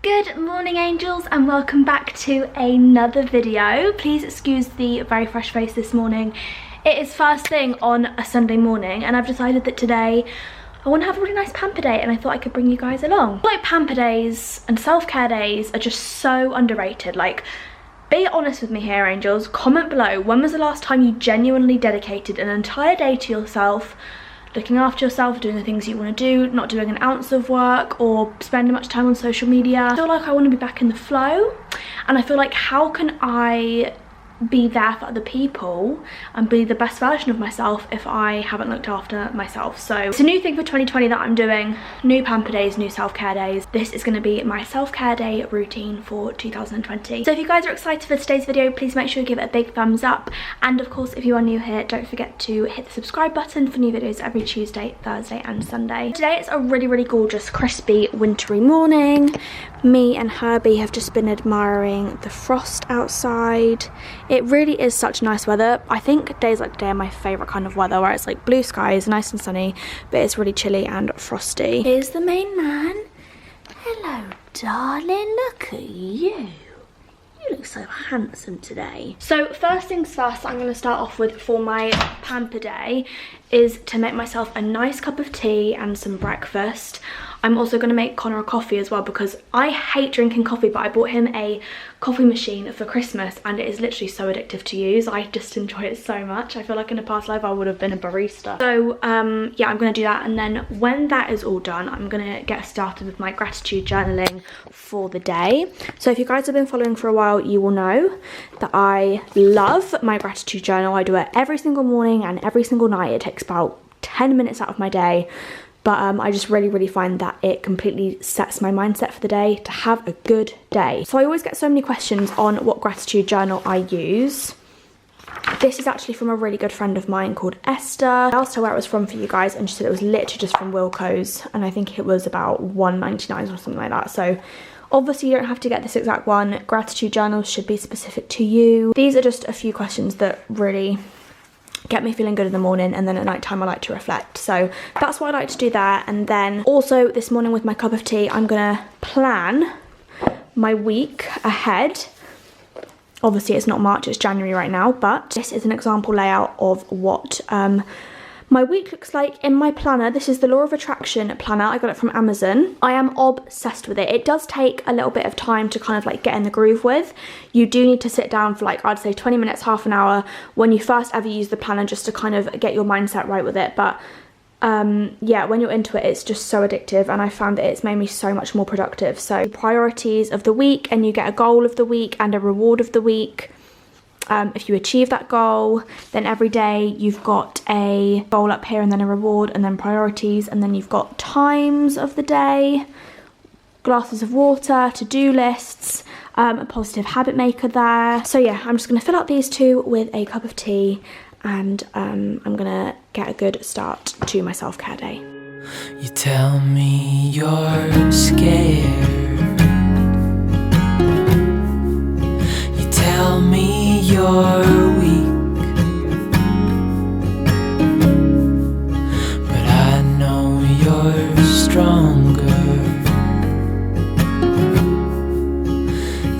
Good morning, angels, and welcome back to another video. Please excuse the very fresh face this morning. It is first thing on a Sunday morning, and I've decided that today I want to have a really nice pamper day, and I thought I could bring you guys along. Like, pamper days and self-care days are just so underrated. Like, be honest with me here, angels. Comment below, when was the last time you genuinely dedicated an entire day to yourself, looking after yourself, doing the things you want to do, not doing an ounce of work or spending much time on social media? I feel like I want to be back in the flow, and I feel like, how can I be there for other people and be the best version of myself if I haven't looked after myself? So it's a new thing for 2020 that I'm doing. New pamper days, new self-care days. This is going to be my self-care day routine for 2020. So if you guys are excited for today's video, please make sure you give it a big thumbs up, and of course, if you are new here, don't forget to hit the subscribe button for new videos every Tuesday, Thursday and Sunday. Today it's a really gorgeous, crispy, wintry morning. Me and Herbie have just been admiring the frost outside. It really is such nice weather. I think days like today are my favourite kind of weather, where it's like blue skies, nice and sunny, but it's really chilly and frosty. Here's the main man. Hello, darling, look at you. You look so handsome today. So first things first, I'm going to start off with for my pamper day is to make myself a nice cup of tea and some breakfast. I'm also going to make Connor a coffee as well, because I hate drinking coffee, but I bought him a coffee machine for Christmas and it is literally so addictive to use. I just enjoy it so much. I feel like in a past life I would have been a barista. So yeah, I'm going to do that, and then when that is all done, I'm going to get started with my gratitude journaling for the day. So if you guys have been following for a while, you will know that I love my gratitude journal. I do it every single morning and every single night. It takes about 10 minutes out of my day. But I just really find that it completely sets my mindset for the day to have a good day. So I always get so many questions on what gratitude journal I use. This is actually from a really good friend of mine called Esther. I asked her where it was from for you guys, and she said it was literally just from Wilko's, and I think it was about $1.99 or something like that. So obviously you don't have to get this exact one. Gratitude journals should be specific to you. These are just a few questions that really get me feeling good in the morning, and then at night time I like to reflect. So that's what I like to do there. And then also this morning with my cup of tea, I'm gonna plan my week ahead. Obviously it's not March, it's January right now, but this is an example layout of what my week looks like in my planner. This is the Law of Attraction planner. I got it from Amazon. I am obsessed with it. It does take a little bit of time to kind of like get in the groove with. You do need to sit down for like, I'd say 20 minutes, half an hour when you first ever use the planner, just to kind of get your mindset right with it. But yeah, when you're into it, it's just so addictive, and I found that it's made me so much more productive. So priorities of the week, and you get a goal of the week and a reward of the week. If you achieve that goal, then every day you've got a goal up here, and then a reward, and then priorities, and then you've got times of the day, glasses of water, to-do lists, a positive habit maker there. So yeah, I'm just going to fill out these two with a cup of tea, and I'm going to get a good start to my self-care day. You tell me you're scared. You tell me you're weak, but I know you're stronger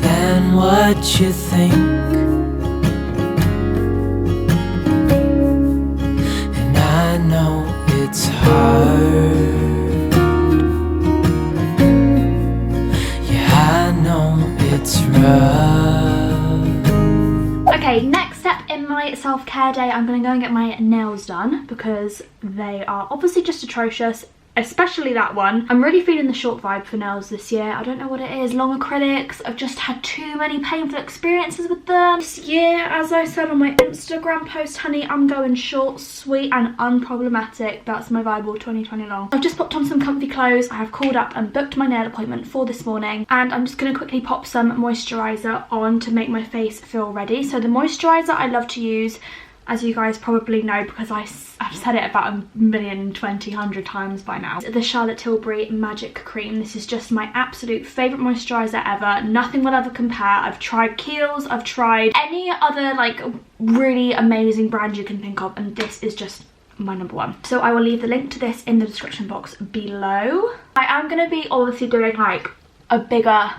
than what you think, and I know it's hard. Yeah, I know it's rough. Okay, next step in my self-care day, I'm going to go and get my nails done, because they are obviously just atrocious, especially that one. I'm really feeling the short vibe for nails this year. I don't know what it is. Long acrylics. I've just had too many painful experiences with them this year. As I said on my Instagram post, honey, I'm going short, sweet and unproblematic. That's my vibe all 2020 long. I've just popped on some comfy clothes. I have called up and booked my nail appointment for this morning, and I'm just going to quickly pop some moisturizer on to make my face feel ready. So the moisturizer I love to use, as you guys probably know, because I've said it about 1,020,000 times by now, the Charlotte Tilbury Magic Cream. This is just my absolute favourite moisturiser ever. Nothing will ever compare. I've tried Kiehl's, I've tried any other like really amazing brand you can think of, and this is just my number one. So I will leave the link to this in the description box below. I am going to be obviously doing like a bigger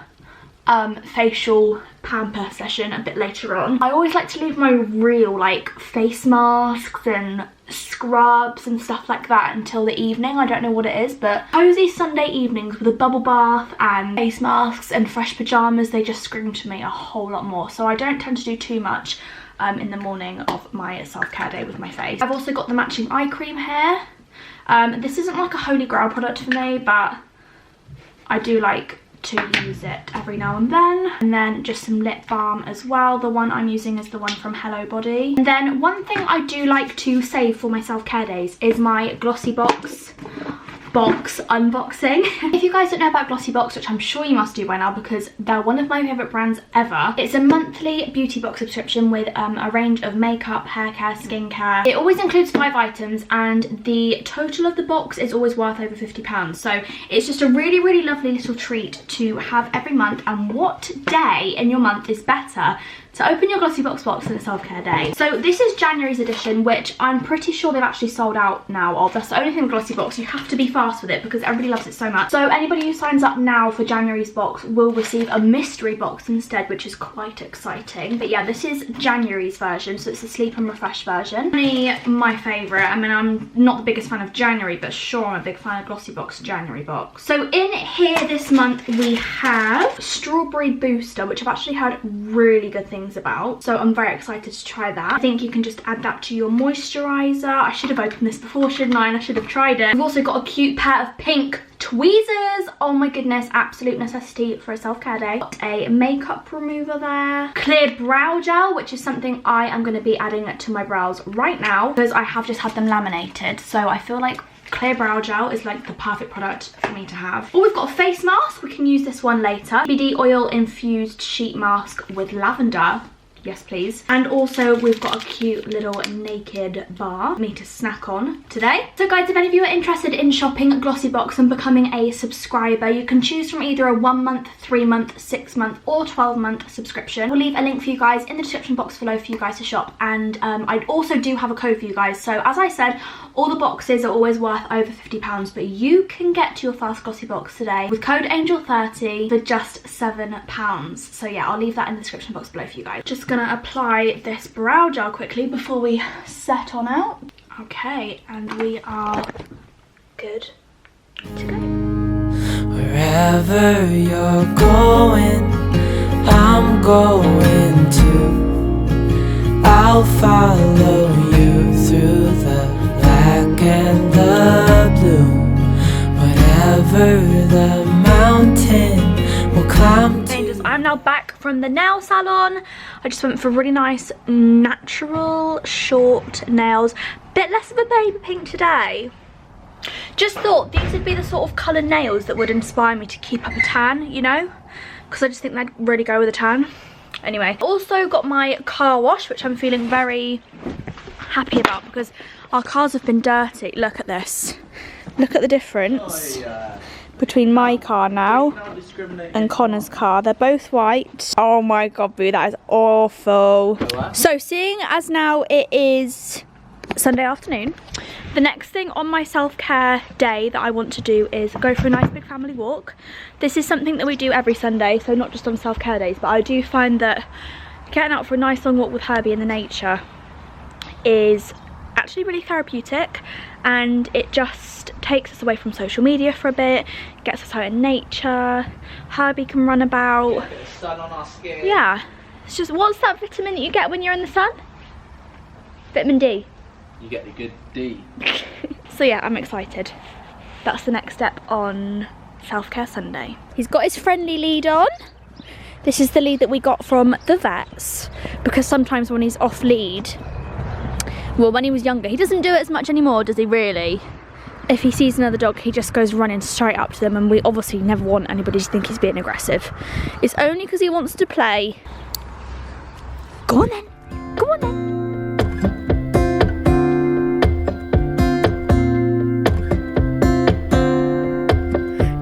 facial pamper session a bit later on. I always like to leave my real like face masks and scrubs and stuff like that until the evening. I don't know what it is, but cozy Sunday evenings with a bubble bath and face masks and fresh pajamas, they just scream to me a whole lot more. So I don't tend to do too much in the morning of my self-care day with my face. I've also got the matching eye cream here. This isn't like a holy grail product for me, but I do like to use it every now and then. And then just some lip balm as well. The one I'm using is the one from Hello Body. And then one thing I do like to save for my self-care days is my Glossybox unboxing. If you guys don't know about Glossybox, which I'm sure you must do by now because they're one of my favourite brands ever, it's a monthly beauty box subscription with a range of makeup, hair care, skincare. It always includes 5 items and the total of the box is always worth over £50. So it's just a really, really lovely little treat to have every month. And what day in your month is better to open your Glossybox box on a self-care day? So this is January's edition, which I'm pretty sure they've actually sold out now of. That's the only thing with Glossybox. You have to be fast with it because everybody loves it so much. So anybody who signs up now for January's box will receive a mystery box instead, which is quite exciting. But yeah, this is January's version, so it's the Sleep and Refresh version. My favourite. I mean, I'm not the biggest fan of January, but sure, I'm a big fan of Glossybox January box. So in here this month we have Strawberry Booster, which I've actually heard really good things about, so I'm very excited to try that. I think you can just add that to your moisturizer. I should have opened this before, shouldn't I? And I should have tried it. We've also got a cute pair of pink tweezers. Oh my goodness, absolute necessity for a self-care day. Got a makeup remover there. Clear brow gel, which is something I am going to be adding to my brows right now because I have just had them laminated, so I feel like clear brow gel is like the perfect product for me to have. Oh, we've got a face mask. We can use this one later. CBD oil infused sheet mask with lavender. Yes, please. And also we've got a cute little naked bar for me to snack on today. So guys, if any of you are interested in shopping Glossybox and becoming a subscriber, you can choose from either a 1 month, 3 month, 6 month or 12-month subscription. We'll leave a link for you guys in the description box below for you guys to shop. And I also do have a code for you guys. So as I said, all the boxes are always worth over £50, but you can get to your first Glossybox today with code ANGEL30 for just £7. So yeah, I'll leave that in the description box below for you guys. Just gonna apply this brow gel quickly before we set on out. Okay, and we are good to go. Wherever you're going, I'm going too. I'll follow you through the black and the blue. Whatever the mountain will climb to. I'm now back from the nail salon. I just went for really nice natural short nails. Bit less of a baby pink today. Just thought these would be the sort of coloured nails that would inspire me to keep up a tan, you know, because I just think they'd really go with a tan. Anyway, also got my car wash, which I'm feeling very happy about because our cars have been dirty. Look at this. Look at the difference between my car now and Connor's car. They're both white. Oh my god, boo, that is awful. So seeing as now it is Sunday afternoon, the next thing on my self-care day that I want to do is go for a nice big family walk. This is something that we do every Sunday, so not just on self-care days, but I do find that getting out for a nice long walk with Herbie in the nature is actually really therapeutic, and it just takes us away from social media for a bit, gets us out in nature. Herbie can run about. Get a bit of sun on our skin. Yeah, it's just, what's that vitamin that you get when you're in the sun? Vitamin D. You get the good D. So yeah, I'm excited. That's the next step on Self-Care Sunday. He's got his friendly lead on. This is the lead that we got from the vets, because sometimes when he's off lead, well, when he was younger, he doesn't do it as much anymore, does he really? If he sees another dog, he just goes running straight up to them, and we obviously never want anybody to think he's being aggressive. It's only because he wants to play. Go on then, go on then.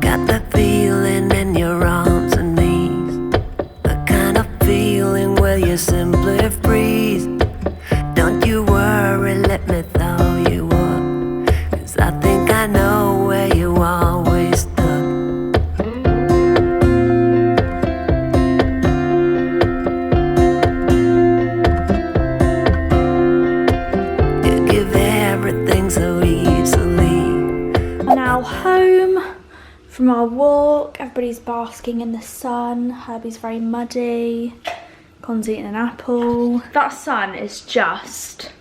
Got that feeling in your arms and knees, the kind of feeling where you simply freeze. Don't you worry, let me throw you up, 'cause I think I know where you always stuck. Herbie's basking in the sun. Herbie's very muddy. Con's eating an apple. That sun is just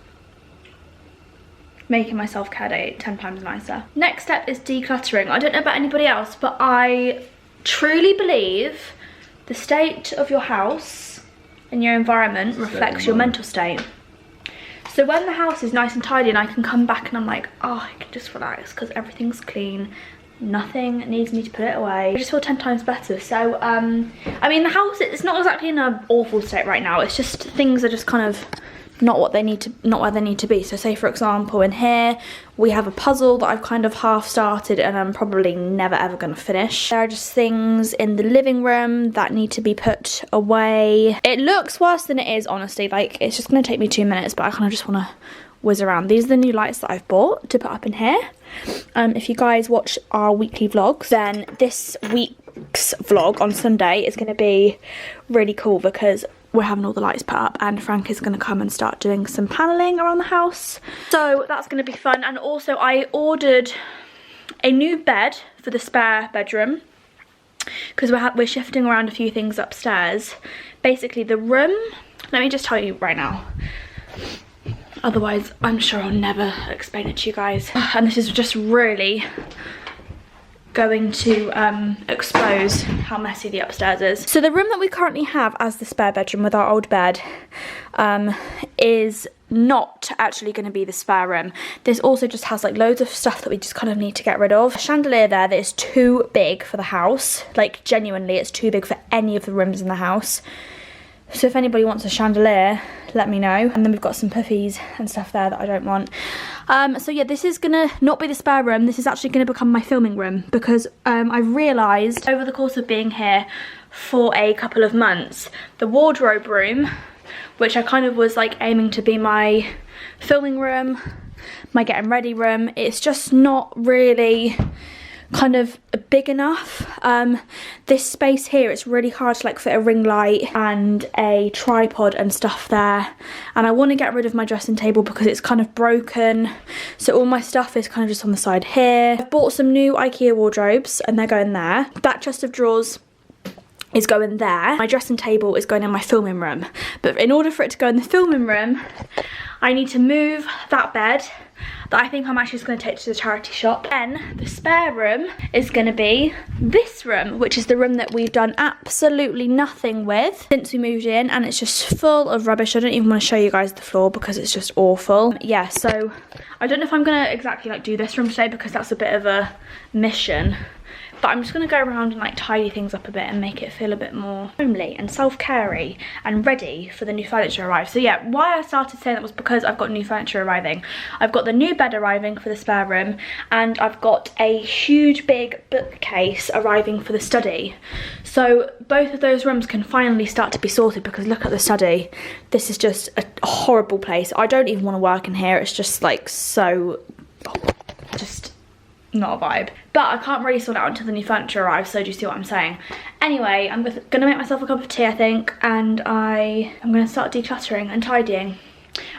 making my self-care day 10 times nicer. Next step is decluttering. I don't know about anybody else, but I truly believe the state of your house and your environment reflects your mental state. So when the house is nice and tidy and I can come back and I'm like, oh, I can just relax because everything's clean, nothing needs me to put it away, I just feel 10 times better. So I mean, the house, it's not exactly in an awful state right now. It's just things are just kind of not where they need to be. So say for example, in here we have a puzzle that I've kind of half started and I'm probably never ever going to finish. There are just things in the living room that need to be put away. It looks worse than it is, honestly. Like, it's just going to take me 2 minutes, but I kind of just want to whiz around. These are the new lights that I've bought to put up in here. If you guys watch our weekly vlogs, then this week's vlog on Sunday is going to be really cool because we're having all the lights put up and Frank is going to come and start doing some paneling around the house. So that's going to be fun. And also I ordered a new bed for the spare bedroom because we're shifting around a few things upstairs. Basically the room, let me just tell you right now, otherwise I'm sure I'll never explain it to you guys. And this is just really going to expose how messy the upstairs is. So the room that we currently have as the spare bedroom with our old bed is not actually going to be the spare room. This also just has like loads of stuff that we just kind of need to get rid of. A chandelier there that is too big for the house. Like, genuinely, it's too big for any of the rooms in the house. So if anybody wants a chandelier, let me know. And then we've got some puffies and stuff there that I don't want. So yeah, this is gonna not be the spare room. This is actually gonna become my filming room because I've realised over the course of being here for a couple of months, the wardrobe room, which I kind of was like aiming to be my filming room, my getting ready room, it's just not really kind of big enough. This space here, it's really hard to like fit a ring light and a tripod and stuff there, and I want to get rid of my dressing table because it's kind of broken, so all my stuff is kind of just on the side here. I've bought some new IKEA wardrobes and they're going there. That chest of drawers is going there. My dressing table is going in my filming room, but in order for it to go in the filming room I need to move that bed that I think I'm actually just going to take to the charity shop. Then the spare room is going to be this room, which is the room that we've done absolutely nothing with since we moved in, and it's just full of rubbish. I don't even want to show you guys the floor because it's just awful. Yeah, so I don't know if I'm going to exactly like do this room today because that's a bit of a mission. But I'm just going to go around and like tidy things up a bit and make it feel a bit more homely and self-carey and ready for the new furniture arrive. So yeah, why I started saying that was because I've got new furniture arriving. I've got the new bed arriving for the spare room, and I've got a huge big bookcase arriving for the study. So both of those rooms can finally start to be sorted because look at the study. This is just a horrible place. I don't even want to work in here. It's just like so, just not a vibe. But I can't really sort it out until the new furniture arrives, so do you see what I'm saying? Anyway, I'm gonna make myself a cup of tea, I think, and I'm gonna start decluttering and tidying.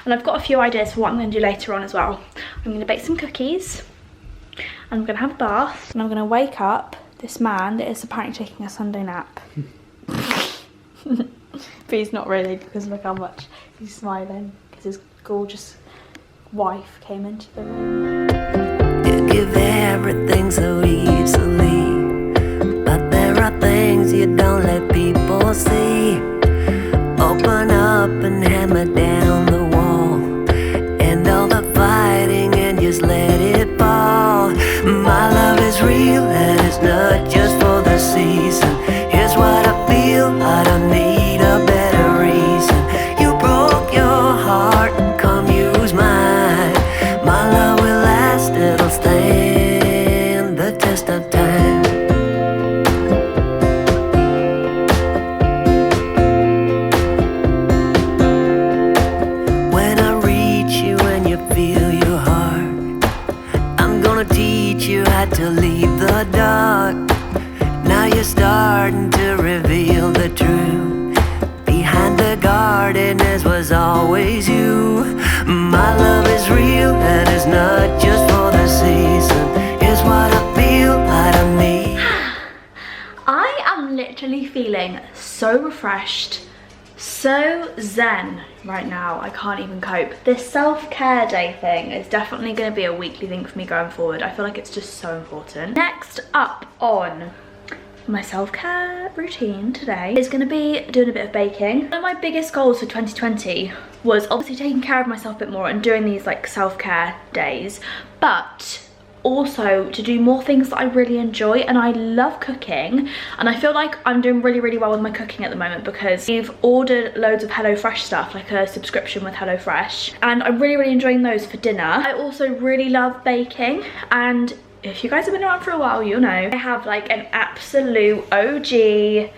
And I've got a few ideas for what I'm gonna do later on as well. I'm gonna bake some cookies, and I'm gonna have a bath, and I'm gonna wake up this man that is apparently taking a Sunday nap. But he's not really, because look how much he's smiling, because his gorgeous wife came into the room. Give everything so easily, but there are things you don't let people see. Open up and hammer down the wall, and all the fighting and just let it fall. My love is real and it's not just for the season. Here's what I feel, I don't need a better reason. You broke your heart, come use mine. My love will last, it'll stand the test of time. literally feeling so refreshed, so zen right now. I can't even cope. This self-care day thing is definitely going to be a weekly thing for me going forward. I feel like it's just so important. Next up on my self-care routine today is going to be doing a bit of baking. One of my biggest goals for 2020 was obviously taking care of myself a bit more and doing these like self-care days, but also to do more things that I really enjoy. And I love cooking, and I feel like I'm doing really well with my cooking at the moment because we've ordered loads of HelloFresh stuff, like a subscription with HelloFresh, and I'm really enjoying those for dinner. I also really love baking, and if you guys have been around for a while, you'll know I have like an absolute OG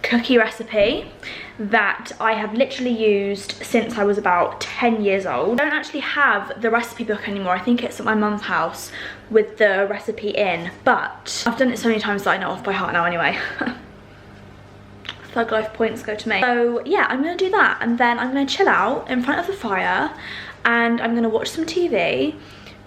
cookie recipe that I have literally used since I was about 10 years old. I don't actually have the recipe book anymore. I think it's at my mum's house with the recipe in, but I've done it so many times that I know off by heart now anyway. Thug life points go to me. So yeah, I'm gonna do that, and then I'm gonna chill out in front of the fire and I'm gonna watch some TV.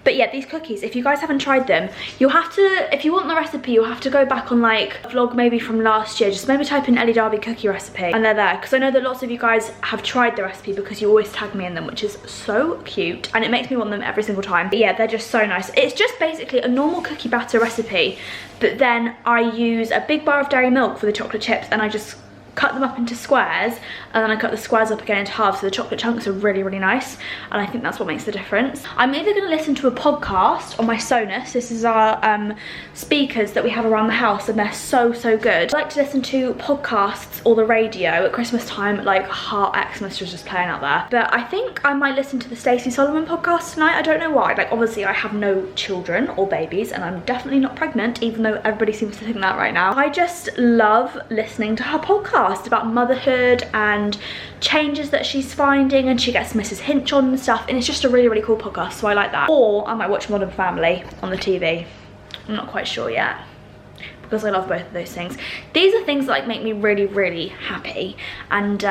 But yeah, these cookies, if you guys haven't tried them, you'll have to, if you want the recipe, you'll have to go back on like a vlog maybe from last year. Just maybe type in Elle Darby cookie recipe and they're there. Because I know that lots of you guys have tried the recipe because you always tag me in them, which is so cute. And it makes me want them every single time. But yeah, they're just so nice. It's just basically a normal cookie batter recipe, but then I use a big bar of dairy milk for the chocolate chips, and I just cut them up into squares, and then I cut the squares up again into halves, so the chocolate chunks are really nice, and I think that's what makes the difference. I'm either going to listen to a podcast on my Sonos. This is our speakers that we have around the house, and they're so good. I like to listen to podcasts or the radio at Christmas time, like Heart Xmas was just playing out there, but I think I might listen to the Stacey Solomon podcast tonight. I don't know why. Like, obviously I have no children or babies, and I'm definitely not pregnant, even though everybody seems to think that right now. I just love listening to her podcast about motherhood and changes that she's finding, and she gets Mrs. Hinch on and stuff, and it's just a really cool podcast, so I like that. Or I might watch Modern Family on the TV. I'm not quite sure yet, because I love both of those things. These are things that like make me really happy, and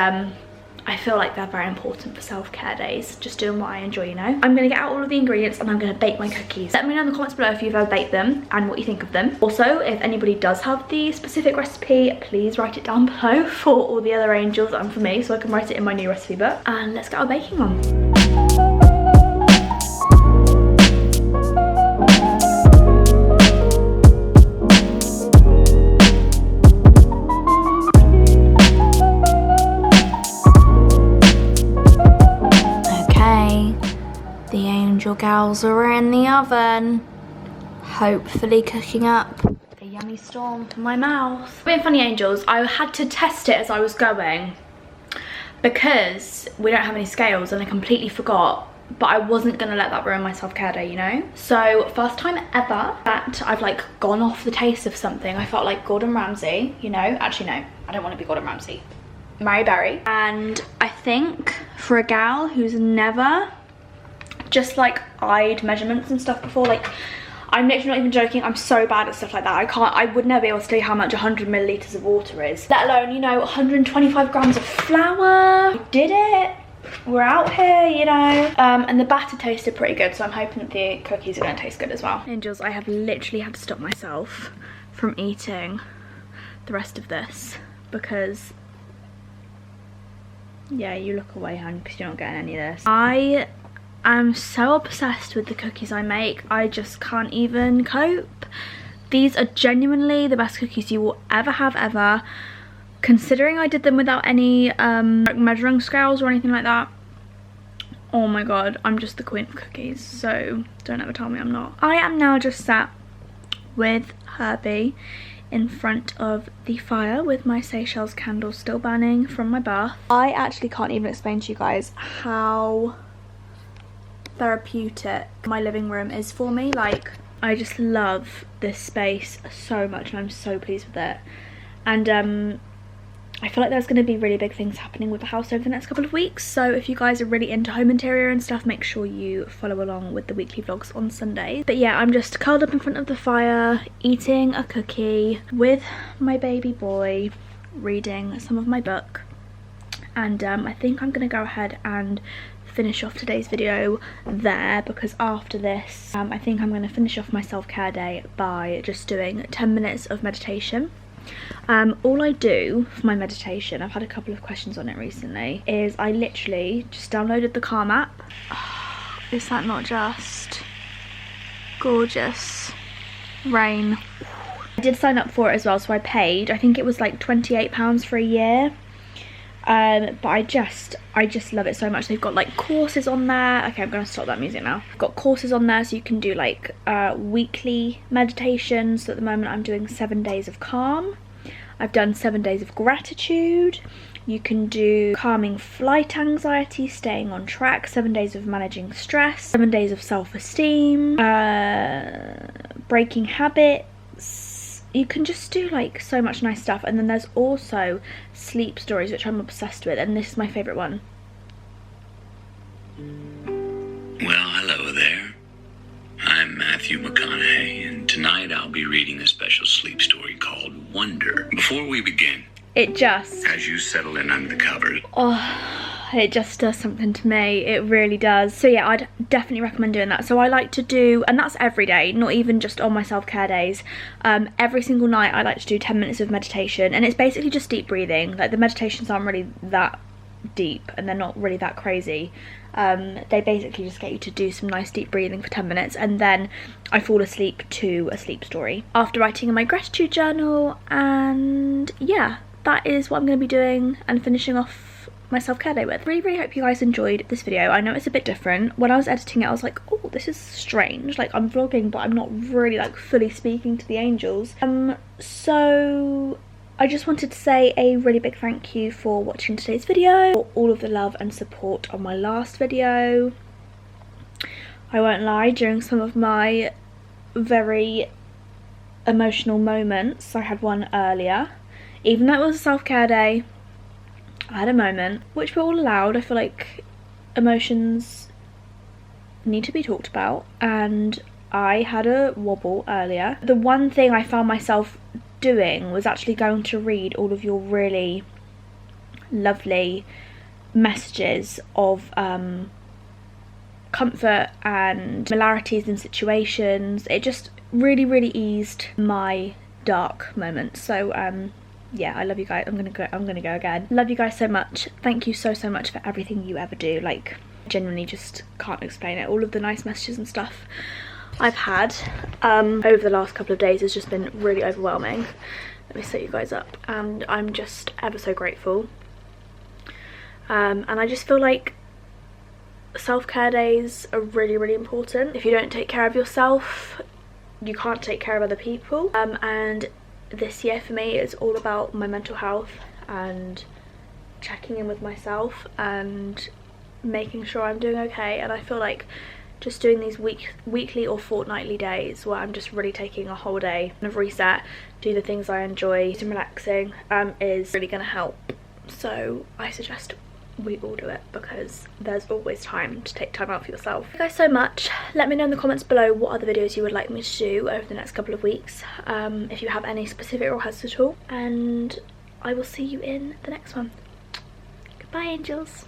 I feel like they're very important for self-care days, just doing what I enjoy, you know. I'm gonna get out all of the ingredients and I'm gonna bake my cookies. Let me know in the comments below if you've ever baked them and what you think of them. Also, if anybody does have the specific recipe, please write it down below for all the other angels and for me, so I can write it in my new recipe book. And let's get our baking on. Gals are in the oven, hopefully cooking up a yummy storm for my mouth. Being funny angels, I had to test it as I was going because we don't have any scales and I completely forgot, but I wasn't gonna let that ruin my self-care day, you know. So first time ever that I've like gone off the taste of something. I felt like Gordon Ramsay, you know. Actually no, I don't want to be Gordon Ramsay, Mary Berry. And I think for a gal who's never just like eyed measurements and stuff before, like I'm literally not even joking, I'm so bad at stuff like that. I would never be able to tell you how much 100 milliliters of water is, let alone, you know, 125 grams of flour. I did it, we're out here, you know. And the batter tasted pretty good, so I'm hoping that the cookies are gonna taste good as well. Angels, I have literally had to stop myself from eating the rest of this because, yeah, you look away, hun, because you're not getting any of this. I'm so obsessed with the cookies I make, I just can't even cope. These are genuinely the best cookies you will ever have, ever. Considering I did them without any measuring scales or anything like that. Oh my god, I'm just the queen of cookies, so don't ever tell me I'm not. I am now just sat with Herbie in front of the fire with my Seychelles candle still burning from my bath. I actually can't even explain to you guys how therapeutic my living room is for me. Like, I just love this space so much and I'm so pleased with it. And I feel like there's going to be really big things happening with the house over the next couple of weeks, so if you guys are really into home interior and stuff, make sure you follow along with the weekly vlogs on Sundays. But yeah, I'm just curled up in front of the fire eating a cookie with my baby boy, reading some of my book, and I think I'm going to go ahead and finish off today's video there, because after this I think I'm going to finish off my self-care day by just doing 10 minutes of meditation. All I do for my meditation, I've had a couple of questions on it recently, is I literally just downloaded the Calm app. Oh, is that not just gorgeous? Rain. I did sign up for it as well, so I paid. I think it was like £28 for a year. But I just love it so much. They've got like courses on there. Okay, I'm gonna stop that music now. I've got courses on there, so you can do like weekly meditations. So at the moment I'm doing 7 days of calm. I've done 7 days of gratitude. You can do calming flight anxiety, staying on track, 7 days of managing stress, 7 days of self-esteem, breaking habits. You can just do like so much nice stuff. And then there's also sleep stories, which I'm obsessed with, and this is my favourite one. Well, hello there. I'm Matthew McConaughey, and tonight I'll be reading a special sleep story called Wonder. Before we begin, It just, as you settle in under the covers, it just does something to me. It really does. So yeah, I'd definitely recommend doing that. So I like to do, and that's every day, not even just on my self-care days. Every single night I like to do 10 minutes of meditation, and it's basically just deep breathing. Like, the meditations aren't really that deep and they're not really that crazy. They basically just get you to do some nice deep breathing for 10 minutes, and then I fall asleep to a sleep story after writing in my gratitude journal. And yeah, that is what I'm going to be doing and finishing off my self-care day with. Really hope you guys enjoyed this video. I know it's a bit different. When I was editing it, I was like, oh, this is strange. Like, I'm vlogging, but I'm not really like fully speaking to the angels. So I just wanted to say a really big thank you for watching today's video, for all of the love and support on my last video. I won't lie, during some of my very emotional moments, I had one earlier. Even though it was a self-care day, I had a moment, which we're all allowed. I feel like emotions need to be talked about, and I had a wobble earlier. The one thing I found myself doing was actually going to read all of your really lovely messages of comfort and similarities in situations. It just really eased my dark moments. So yeah, I love you guys. I'm gonna go again. Love you guys so much. Thank you so much for everything you ever do. Like, genuinely just can't explain it. All of the nice messages and stuff I've had over the last couple of days has just been really overwhelming. Let me set you guys up, and I'm just ever so grateful. And I just feel like self-care days are really important. If you don't take care of yourself, you can't take care of other people. And this year for me is all about my mental health and checking in with myself and making sure I'm doing okay. And I feel like just doing these weekly or fortnightly days where I'm just really taking a whole day of reset, do the things I enjoy, some relaxing, is really going to help. So I suggest we all do it, because there's always time to take time out for yourself. Thank you guys so much. Let me know in the comments below what other videos you would like me to do over the next couple of weeks, if you have any specific requests at all, and I will see you in the next one. Goodbye, angels.